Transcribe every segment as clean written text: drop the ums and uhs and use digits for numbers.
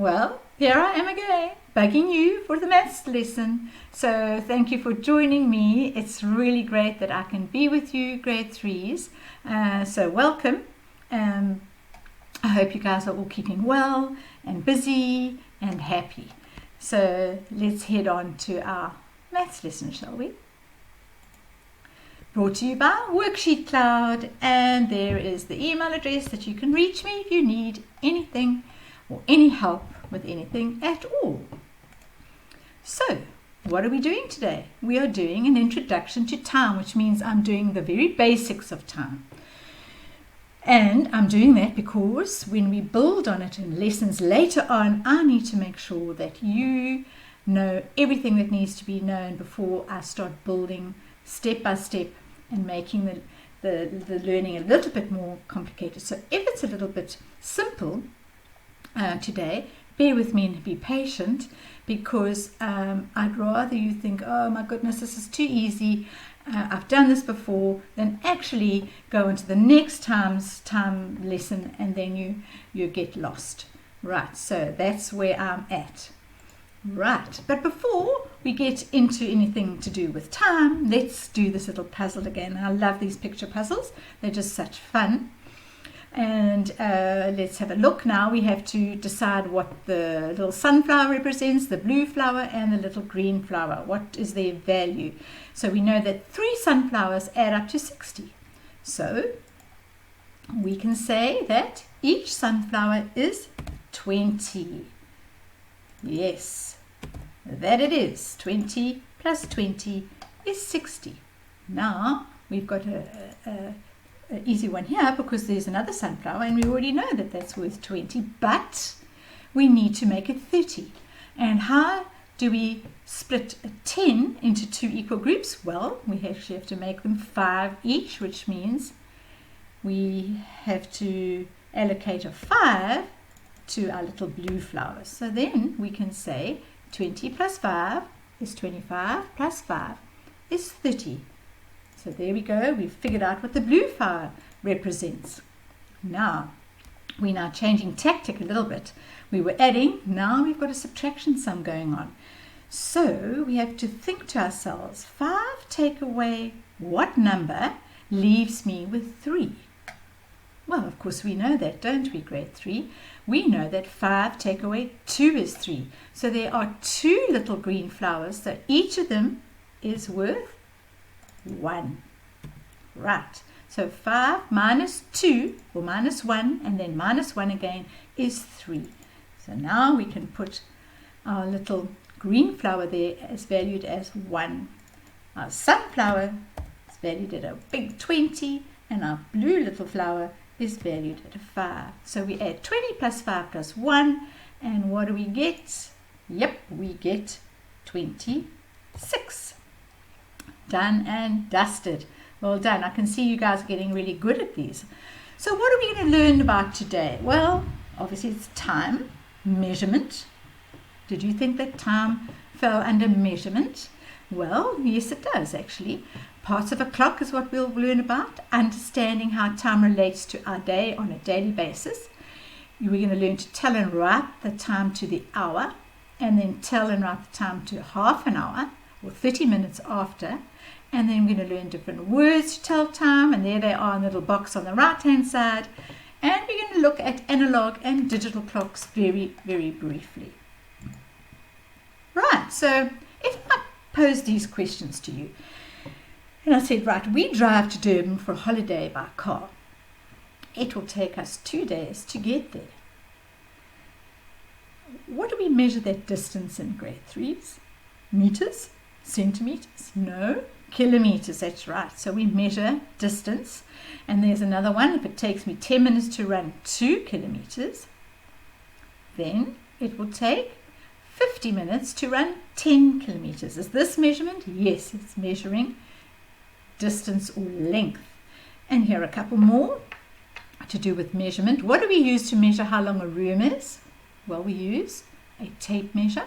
Well, here I am again, bugging you for the maths lesson. So thank you for joining me. It's really great that I can be with you, grade 3s. So welcome. I hope you guys are all keeping well and busy and happy. So let's head on to our maths lesson, shall we? Brought to you by WorksheetCloud, and there is the email address that you can reach me if you need anything or any help with anything at all. So, what are we doing today? We are doing an introduction to time, which means I'm doing the very basics of time. And I'm doing that because when we build on it in lessons later on, I need to make sure that you know everything that needs to be known before I start building step by step and making the learning a little bit more complicated. So if it's a little bit simple today, bear with me and be patient, because I'd rather you think, oh my goodness, this is too easy, I've done this before, than actually go into the next time lesson and then you get lost. Right, so that's where I'm at. Right, but before we get into anything to do with time, let's do this little puzzle again. I love these picture puzzles. They're just such fun. And let's have a look now. We have to decide what the little sunflower represents, the blue flower and the little green flower. What is their value? So we know that 3 sunflowers add up to 60. So we can say that each sunflower is 20. Yes, that it is. 20 plus 20 is 60. Now we've got an easy one here because there's another sunflower and we already know that that's worth 20, but we need to make it 30. And how do we split a 10 into 2 equal groups? Well, we actually have to make them 5 each, which means we have to allocate a 5 to our little blue flowers. So then we can say 20 plus 5 is 25 plus 5 is 30. So there we go, we've figured out what the blue flower represents. Now, we're now changing tactic a little bit. We were adding, now we've got a subtraction sum going on. So we have to think to ourselves, 5 take away what number leaves me with 3? Well, of course we know that, don't we, grade 3? We know that 5 take away 2 is 3. So there are 2 little green flowers, so each of them is worth 1. Right, so 5 minus 2, or minus 1, and then minus 1 again, is 3. So now we can put our little green flower there as valued as 1. Our sunflower is valued at a big 20, and our blue little flower is valued at a 5. So we add 20 plus 5 plus 1, and what do we get? Yep, we get 26. Done and dusted. Well done. I can see you guys are getting really good at these. So what are we going to learn about today? Well, obviously it's time, measurement. Did you think that time fell under measurement? Well, yes it does actually. Parts of a clock is what we'll learn about. Understanding how time relates to our day on a daily basis. We're going to learn to tell and write the time to the hour, and then tell and write the time to half an hour or 30 minutes after. And then we're going to learn different words to tell time, and there they are in the little box on the right hand side. And we're going to look at analog and digital clocks very, very briefly. Right, so if I pose these questions to you, and I said, right, we drive to Durban for a holiday by car. It will take us 2 days to get there. What do we measure that distance in, grade 3s? Meters? Centimeters? No. Kilometers, that's right. So we measure distance. And there's another one. If it takes me 10 minutes to run 2 kilometers, then it will take 50 minutes to run 10 kilometers. Is this measurement? Yes, it's measuring distance or length. And here are a couple more to do with measurement. What do we use to measure how long a room is? Well, we use a tape measure.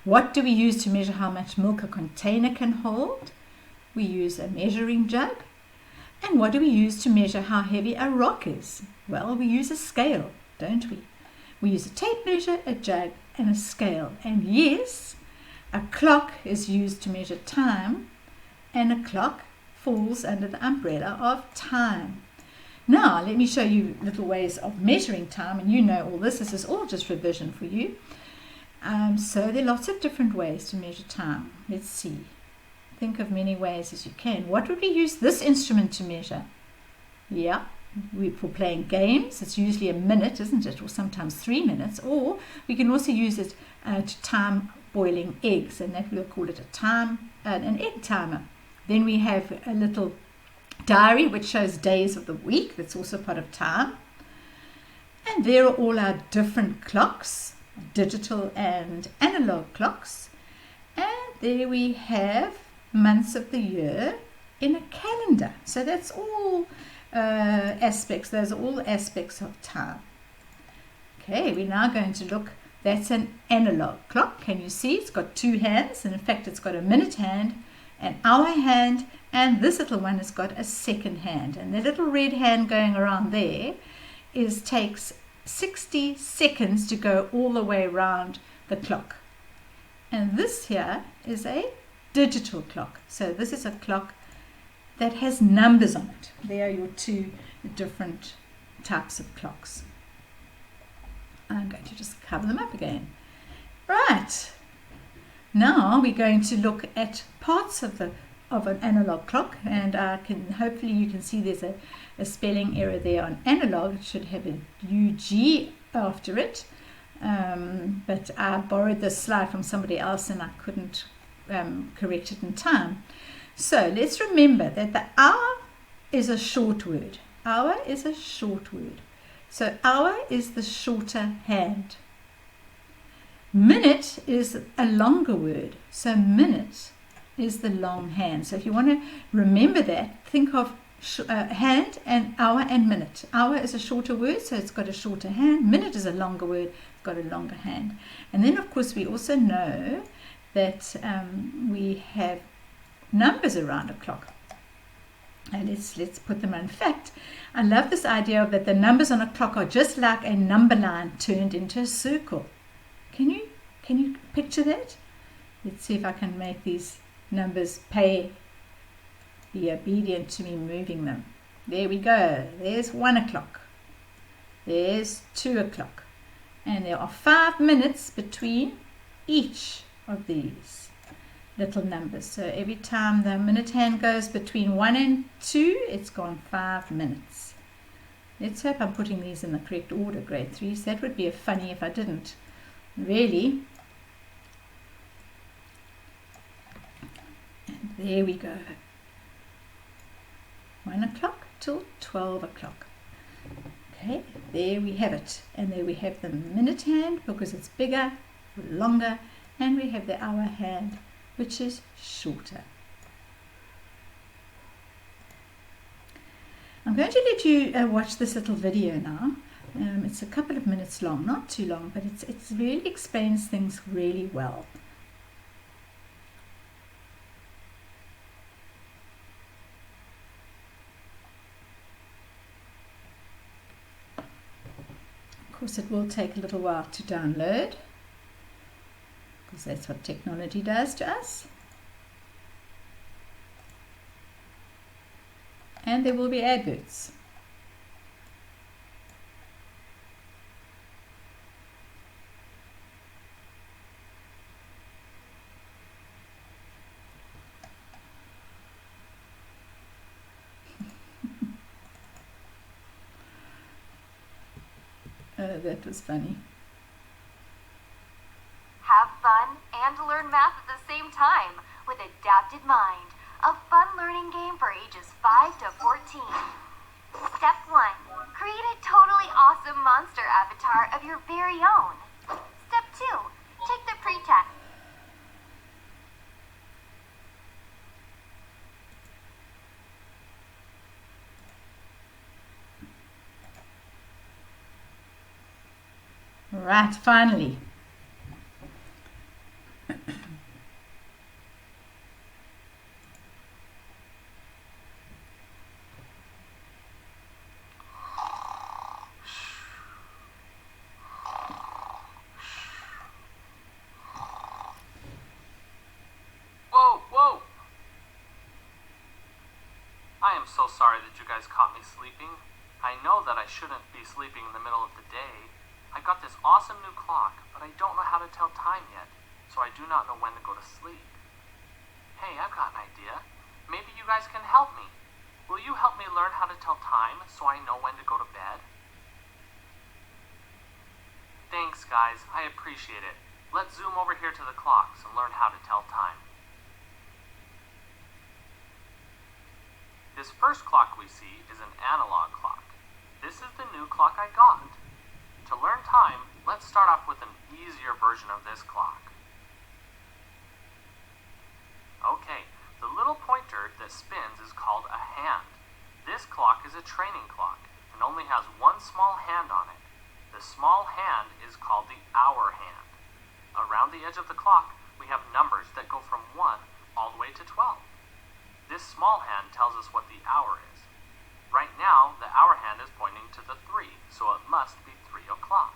What do we use to measure how much milk a container can hold? We use a measuring jug. And what do we use to measure how heavy a rock is? Well, we use a scale, don't we? We use a tape measure, a jug, and a scale. And yes, a clock is used to measure time, and a clock falls under the umbrella of time. Now, let me show you little ways of measuring time, and you know all this. This is all just revision for you. So there are lots of different ways to measure time. Let's see. Think of many ways as you can. What would we use this instrument to measure? Yeah, for playing games, it's usually a minute, isn't it? Or sometimes 3 minutes. Or we can also use it to time boiling eggs, and that we'll call it an egg timer. Then we have a little diary which shows days of the week. That's also part of time. And there are all our different clocks, digital and analog clocks. And there we have months of the year in a calendar. So that's all aspects. Those are all aspects of time. Okay, we're now going to look. That's an analog clock. Can you see? It's got 2 hands, and in fact it's got a minute hand, an hour hand, and this little one has got a second hand. And the little red hand going around there takes 60 seconds to go all the way around the clock. And this here is a digital clock. So this is a clock that has numbers on it. There are your 2 different types of clocks. I'm going to just cover them up again. Right. Now we're going to look at parts of an analog clock, and hopefully you can see there's a spelling error there on analog. It should have a UG after it, but I borrowed this slide from somebody else and I couldn't correct it in time. So let's remember that the hour is a short word. Hour is a short word. So hour is the shorter hand. Minute is a longer word. So minute is the long hand. So if you want to remember that, think of hand and hour and minute. Hour is a shorter word, so it's got a shorter hand. Minute is a longer word, it's got a longer hand. And then of course we also know that we have numbers around a clock. And let's put them on. In fact, I love this idea of that the numbers on a clock are just like a number line turned into a circle. Can you picture that? Let's see if I can make these numbers be obedient to me moving them. There we go. There's 1 o'clock. There's 2 o'clock. And there are 5 minutes between each of these little numbers. So every time the minute hand goes between 1 and 2, it's gone 5 minutes. Let's hope I'm putting these in the correct order, grade 3s. That would be funny if I didn't. Really. And there we go. 1 o'clock till 12 o'clock. Okay, there we have it. And there we have the minute hand because it's bigger, longer, and we have the hour hand, which is shorter. I'm going to let you watch this little video now. It's a couple of minutes long, not too long, but it really explains things really well. Of course, it will take a little while to download, because that's what technology does to us. And there will be adverts. That was funny. Have fun and learn math at the same time with Adapted Mind, a fun learning game for ages 5 to 14. Step 1. Create a totally awesome monster avatar of your very own. Step 2. Take the pretest. Right, finally. so sorry that you guys caught me sleeping. I know that I shouldn't be sleeping in the middle of the day. I got this awesome new clock, but I don't know how to tell time yet, so I do not know when to go to sleep. Hey, I've got an idea. Maybe you guys can help me. Will you help me learn how to tell time so I know when to go to bed? Thanks, guys. I appreciate it. Let's zoom over here to the clocks and learn how to tell time. This first clock we see is an analog clock. This is the new clock I got. To learn time, let's start off with an easier version of this clock. Okay, the little pointer that spins is called a hand. This clock is a training clock and only has one small hand on it. The small hand is called the hour hand. Around the edge of the clock, we have numbers that go from 1 all the way to 12. This small hand tells us what the hour is. Right now, the hour hand is pointing to the 3, so it must be 3 o'clock.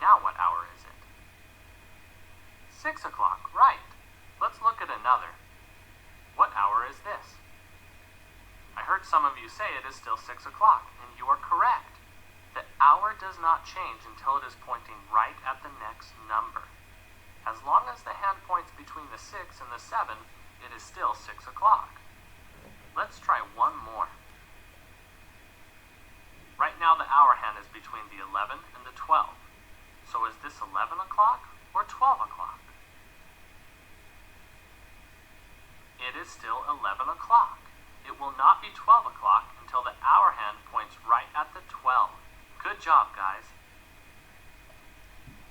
Now what hour is it? 6 o'clock, right. Let's look at another. What hour is this? I heard some of you say it is still 6 o'clock, and you are correct. The hour does not change until it is pointing right at the next number. As long as the hand points between the 6 and the 7, it is still 6 o'clock. Let's try one more. Right now the hour hand is between the 11 and the 12. So is this 11 o'clock or 12 o'clock? It is still 11 o'clock. It will not be 12 o'clock until the hour hand points right at the 12. Good job, guys.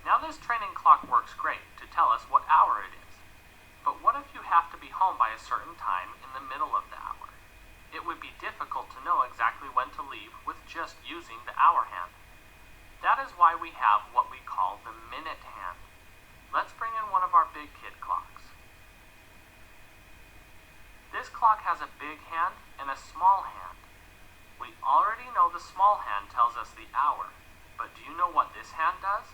Now this training clock works great to tell us what hour it is. But what if you have to be home by a certain time in the middle of the hour? It would be difficult to know exactly when to leave with just using the hour hand. That is why we have what we call the minute hand. Let's bring in one of our big kid clocks. This clock has a big hand and a small hand. We already know the small hand tells us the hour, but do you know what this hand does?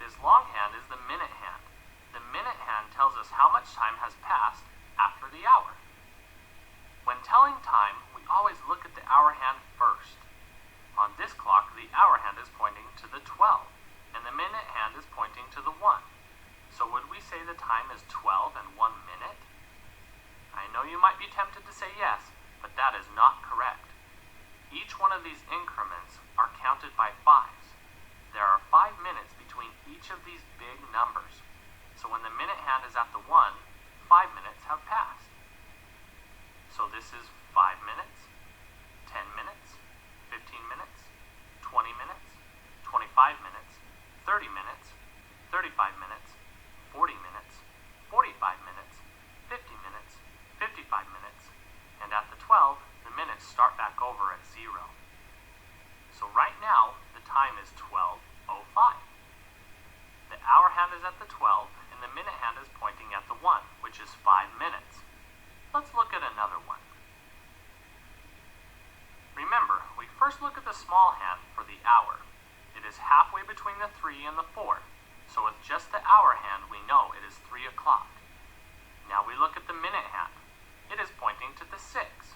This long hand is the minute hand. The minute hand tells us how much time has passed after the hour. When telling time, we always look at the hour hand first. On this clock, the hour hand is pointing to the 12, and the minute hand is pointing to the 1. So would we say the time is 12 and 1 minute? I know you might be tempted to say yes, but that is not correct. Each one of these increments are counted by 5s. There are 5 minutes between each of these big numbers. So when the minute hand is at the 1, 5 minutes have passed. So this is 5 minutes, 10 minutes, 15 minutes, 20 minutes, 25 minutes, 30 minutes, 35 minutes, 40 minutes, 45 minutes, 50 minutes, 55 minutes, and at the 12, the minutes start back over at 0. So right now, the time is 12:05. The hour hand is at the 12, and the minute hand is pointing at the 1, which is 5 minutes. Let's look at another one. Remember, we first look at the small hand for the hour. It is halfway between the 3 and the 4, so with just the hour hand, we know it is 3 o'clock. Now we look at the minute hand. It is pointing to the 6.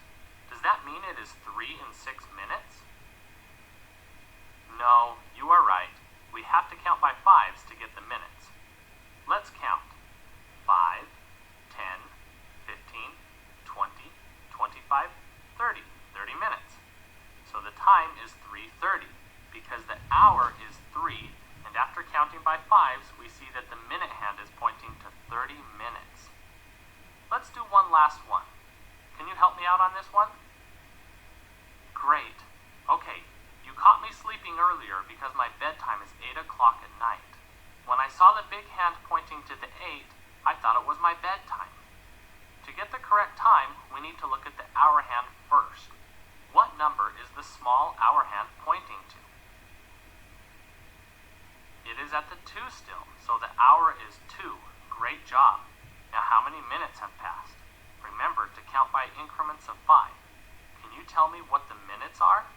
Does that mean it is 3 and 6 minutes? No, you are right. We have to count by 5s to get the minutes. Let's count. 5, 10, 15, 20, 25, 30. 30 minutes. So the time is 3:30 because the hour is 3, and after counting by 5s, we see that the minute hand is pointing to 30 minutes. Let's do one last one. Can you help me out on this one? Great. Okay. You caught me sleeping earlier because my bedtime is 8 o'clock at night. When I saw the big hand pointing to the 8, I thought it was my bedtime. To get the correct time, we need to look at the hour hand first. What number is the small hour hand pointing to? It is at the 2 still, so the hour is 2. Great job. Now how many minutes have passed? Remember to count by increments of 5. Can you tell me what the minutes are?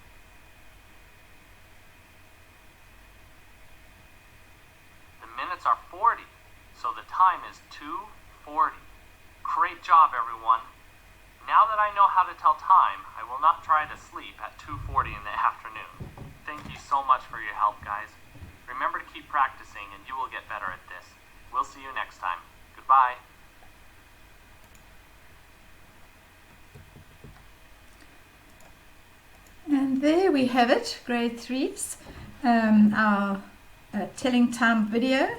The minutes are 40, so the time is 2:40. Great job, everyone. Now that I know how to tell time, I will not try to sleep at 2:40 in the afternoon. Thank you so much for your help, guys. Remember to keep practicing and you will get better at this. We'll see you next time. Goodbye. And there we have it, grade 3s. Our telling time video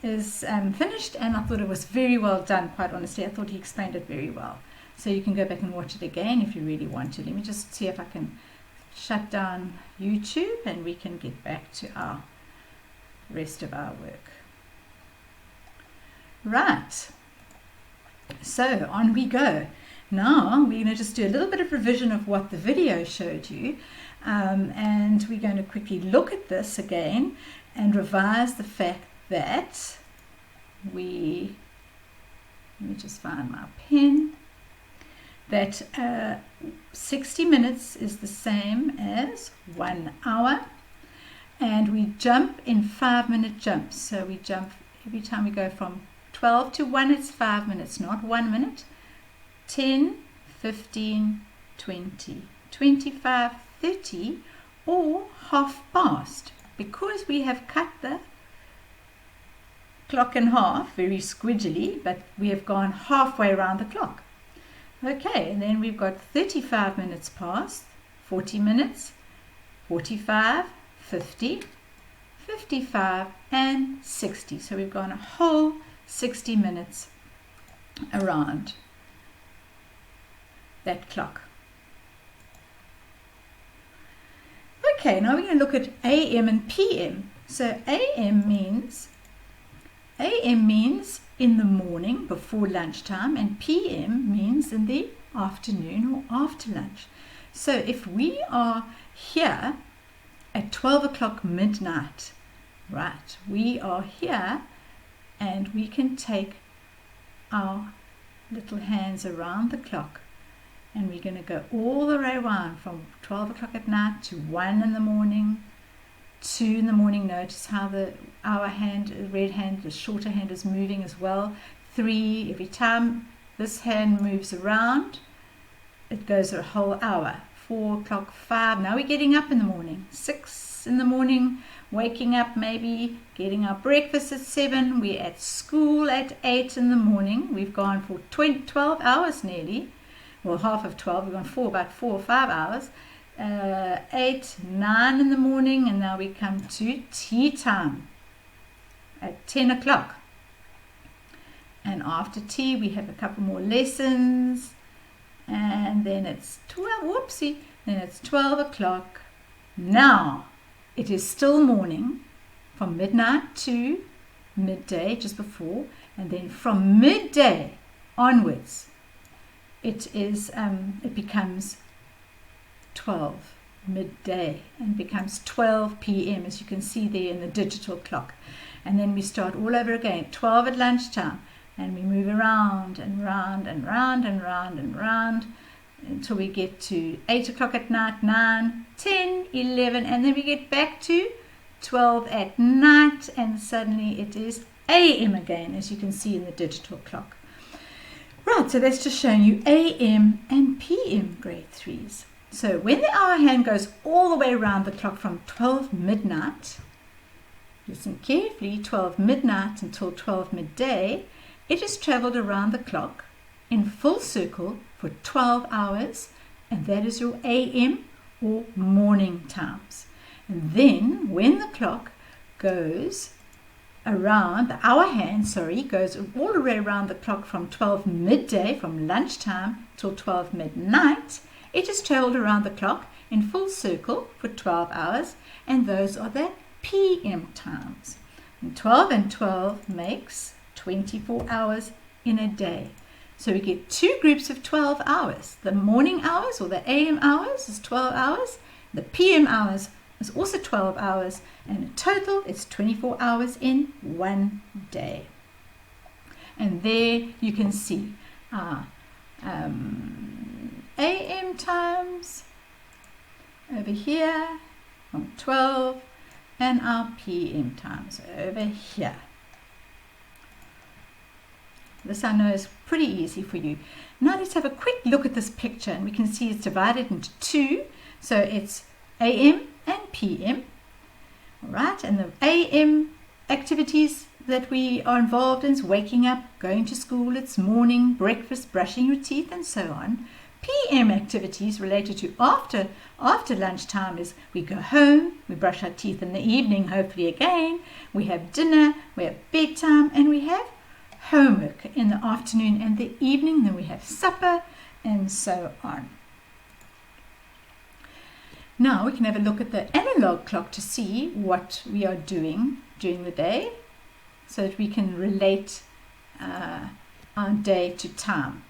is finished, and I thought it was very well done, quite honestly. I thought he explained it very well. So you can go back and watch it again if you really want to. Let me just see if I can shut down YouTube and we can get back to our rest of our work. Right, so on we go. Now we're going to just do a little bit of revision of what the video showed you, and we're going to quickly look at this again and revise the fact that let me just find my pen, that 60 minutes is the same as 1 hour, and we jump in 5-minute jumps. So we jump every time we go from 12 to 1, it's 5 minutes, not 1 minute. 10, 15, 20, 25, 30, or half past, because we have cut the clock in half very squidgily, but we have gone halfway around the clock. Okay, and then we've got 35 minutes past, 40 minutes, 45, 50, 55, and 60. So we've gone a whole 60 minutes around that clock. Okay, now we're going to look at AM and PM. So AM means in the morning before lunchtime, and PM means in the afternoon or after lunch. So if we are here at 12 o'clock midnight, right, we are here and we can take our little hands around the clock, and we're going to go all the way around from 12 o'clock at night to 1 in the morning, 2 in the morning. Notice how our hand, the red hand, the shorter hand is moving as well. 3, every time this hand moves around, it goes a whole hour. 4 o'clock, 5, now we're getting up in the morning. 6 in the morning, waking up maybe, getting our breakfast at 7, we're at school at 8 in the morning. We've gone for 12 hours nearly. Well, half of 12, we've gone about 4 or 5 hours. 8, 9 in the morning, and now we come to tea time at 10 o'clock. And after tea, we have a couple more lessons, and then it's 12 o'clock. Now, it is still morning from midnight to midday, just before, and then from midday onwards, it becomes 12 midday and becomes 12 p.m. as you can see there in the digital clock. And then we start all over again, 12 at lunchtime, and we move around and round and round and round and round until we get to 8 o'clock at night, 9, 10, 11, and then we get back to 12 at night, and suddenly it is a.m. again, as you can see in the digital clock. Right, so that's just showing you AM and PM grade 3s. So when the hour hand goes all the way around the clock from 12 midnight, listen carefully, 12 midnight until 12 midday, it has traveled around the clock in full circle for 12 hours, and that is your AM or morning times. And then when the clock goes around, the hour hand, goes all the way around the clock from 12 midday, from lunchtime till 12 midnight, it has traveled around the clock in full circle for 12 hours, and those are the PM times. And 12 and 12 makes 24 hours in a day. So we get 2 groups of 12 hours. The morning hours, or the AM hours, is 12 hours. The PM hours is also 12 hours, and in total it's 24 hours in one day. And there you can see our AM times over here from 12, and our PM times over here. This I know is pretty easy for you. Now let's have a quick look at this picture, and we can see it's divided into two. So it's AM and PM. All right, and the AM activities that we are involved in is waking up, going to school, it's morning, breakfast, brushing your teeth, and so on. PM activities related to after lunchtime is we go home, we brush our teeth in the evening, hopefully again, we have dinner, we have bedtime, and we have homework in the afternoon and the evening, then we have supper, and so on. Now we can have a look at the analog clock to see what we are doing during the day, so that we can relate our day to time.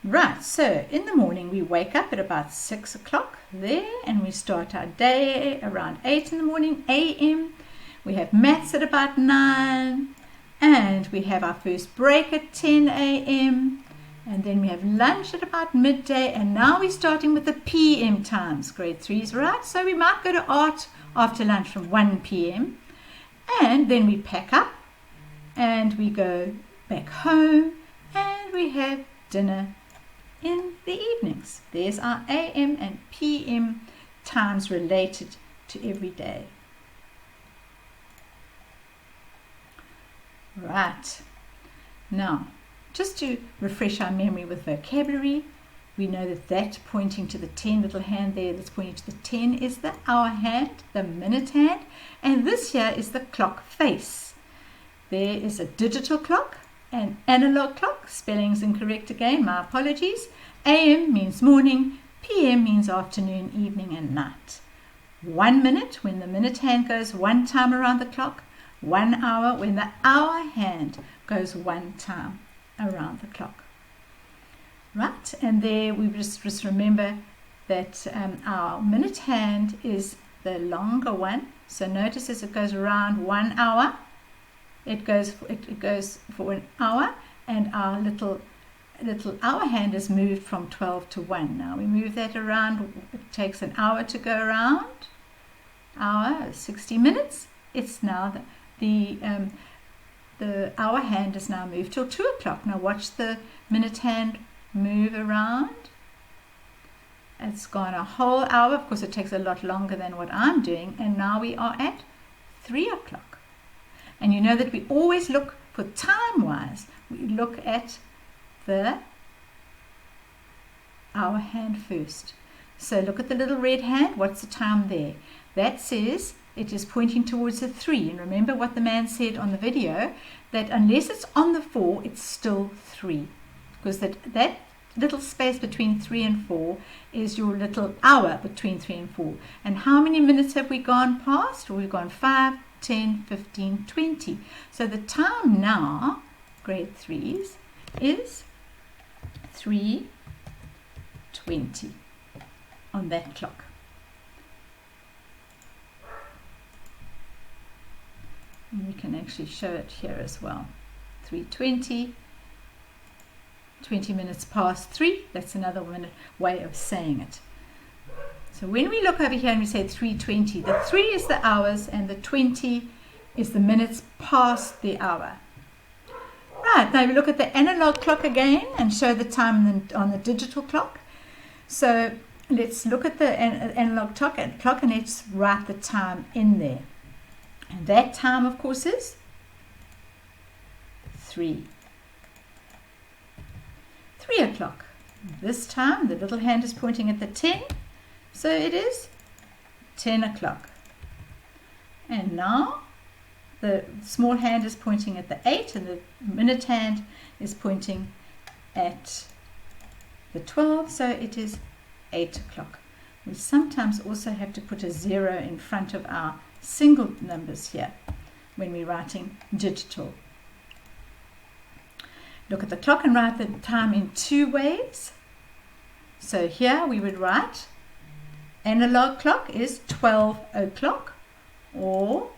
Right, so in the morning we wake up at about 6 o'clock there, and we start our day around 8 in the morning AM. We have maths at about 9, and we have our first break at 10 AM, and then we have lunch at about midday, and now we're starting with the PM times, grade 3s, right? So we might go to art after lunch from 1 PM, and then we pack up and we go back home, and we have dinner in the evenings. There's our AM and PM times related to every day. Right. Now, just to refresh our memory with vocabulary, we know that pointing to the 10 little hand there, that's pointing to the 10 is the hour hand, the minute hand, and this here is the clock face. There is a digital clock, an analog clock, spelling's incorrect again, my apologies. AM means morning, PM means afternoon, evening and night. 1 minute when the minute hand goes one time around the clock, 1 hour when the hour hand goes one time around the clock. Right, and there we just remember that our minute hand is the longer one. So notice as it goes around 1 hour, it goes for an hour, and our little hour hand is moved from 12 to 1. Now we move that around. It takes an hour to go around. Hour, 60 minutes. It's now the hour hand is now moved till 2 o'clock. Now watch the minute hand move around. It's gone a whole hour. Of course, it takes a lot longer than what I'm doing. And now we are at 3 o'clock. And you know that we always look for time-wise. We look at the hour hand first. So look at the little red hand. What's the time there? That says it is pointing towards the 3. And remember what the man said on the video, that unless it's on the 4, it's still 3. Because that little space between 3 and 4 is your little hour between 3 and 4. And how many minutes have we gone past? Well, we've gone 5, 10, 15, 20. So the time now, grade 3s, is 3:20 on that clock. And we can actually show it here as well. 3:20, 20 minutes past 3. That's another way of saying it. So when we look over here and we say 3:20, the 3 is the hours and the 20 is the minutes past the hour. Right, now we look at the analog clock again and show the time on the digital clock. So let's look at the analog clock and let's write the time in there. And that time, of course, is 3 o'clock. This time, the little hand is pointing at the 10. So it is 10 o'clock. And now the small hand is pointing at the 8 and the minute hand is pointing at the 12. So it is 8 o'clock. We sometimes also have to put a 0 in front of our single numbers here when we're writing digital. Look at the clock and write the time in 2 ways. So here we would write analog clock is 12 o'clock, or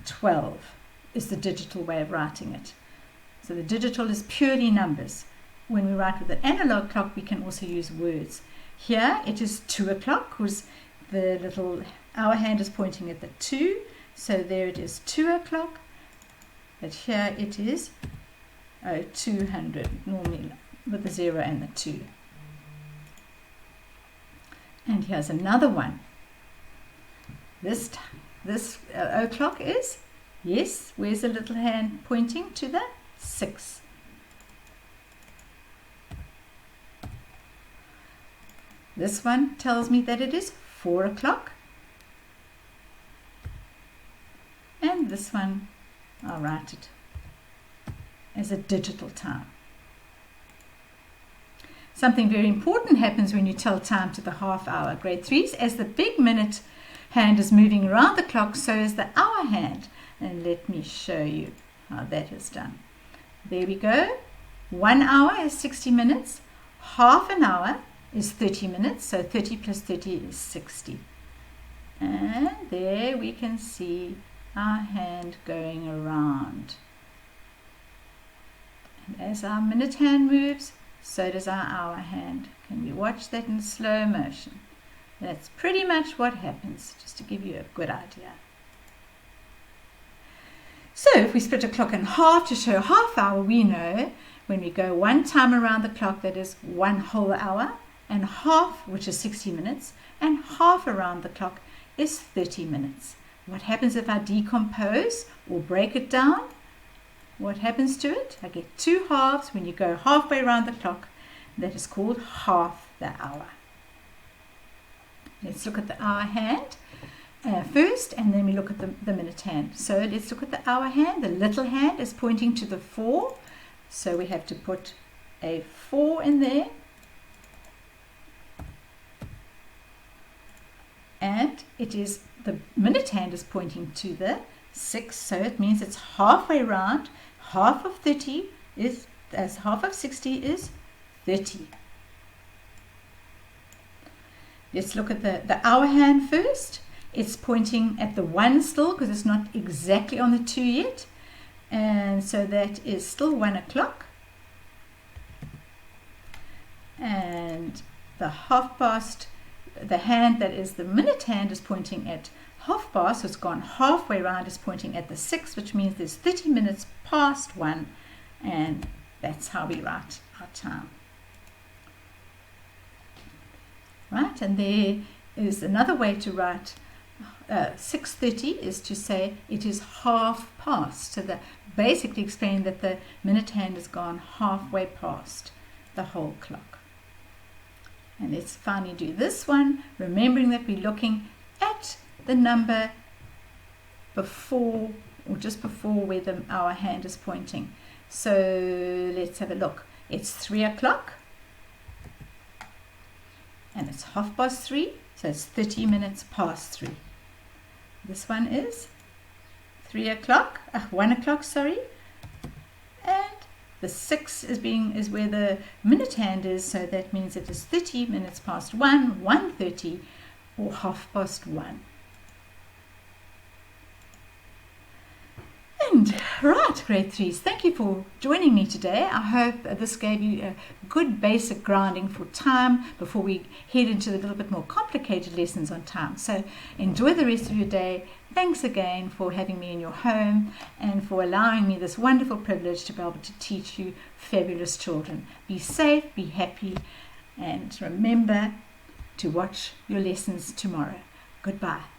12 is the digital way of writing it. So the digital is purely numbers. When we write with an analog clock, we can also use words. Here it is 2 o'clock because the little hour hand is pointing at the 2. So there it is 2 o'clock. But here it is 200, normally with the 0 and the 2. And here's another one. This o'clock is, yes, where's the little hand pointing to the 6? This one tells me that it is 4 o'clock. And this one, I'll write it as a digital time. Something very important happens when you tell time to the half hour. Grade 3s, as the big minute hand is moving around the clock, so is the hour hand. And let me show you how that is done. There we go. 1 hour is 60 minutes. Half an hour is 30 minutes. So 30 plus 30 is 60. And there we can see our hand going around. And as our minute hand moves, so does our hour hand. Can you watch that in slow motion? That's pretty much what happens, just to give you a good idea. So if we split a clock in half to show half hour, we know when we go 1 time around the clock, that is 1 whole hour, and half, which is 60 minutes, and half around the clock is 30 minutes. What happens if I decompose or break it down? What happens to it? I get 2 halves when you go halfway around the clock. That is called half the hour. Let's look at the hour hand first, and then we look at the minute hand. So let's look at the hour hand. The little hand is pointing to the 4. So we have to put a 4 in there. And it is the minute hand is pointing to the 6. So it means it's halfway around. Half of 30 is, as half of 60 is 30. Let's look at the hour hand first. It's pointing at the 1 still because it's not exactly on the 2 yet. And so that is still 1 o'clock. And the half past, the hand that is the minute hand is pointing at half past, so it's gone halfway around, is pointing at the 6, which means there's 30 minutes past 1, and that's how we write our time. Right, and there is another way to write 6:30 is to say it is half past. So that basically explain that the minute hand has gone halfway past the whole clock. And let's finally do this one, remembering that we're looking at the number before or just before where the hour hand is pointing. So let's have a look. It's 3 o'clock. And it's 3:30, so it's 30 minutes past 3. This one is 1 o'clock, sorry. And the 6 is where the minute hand is, so that means it is 30 minutes past 1, 1:30, or 1:30. And right, grade 3s, thank you for joining me today. I hope this gave you a good basic grounding for time before we head into the little bit more complicated lessons on time. So enjoy the rest of your day. Thanks again for having me in your home and for allowing me this wonderful privilege to be able to teach you fabulous children. Be safe, be happy, and remember to watch your lessons tomorrow. Goodbye.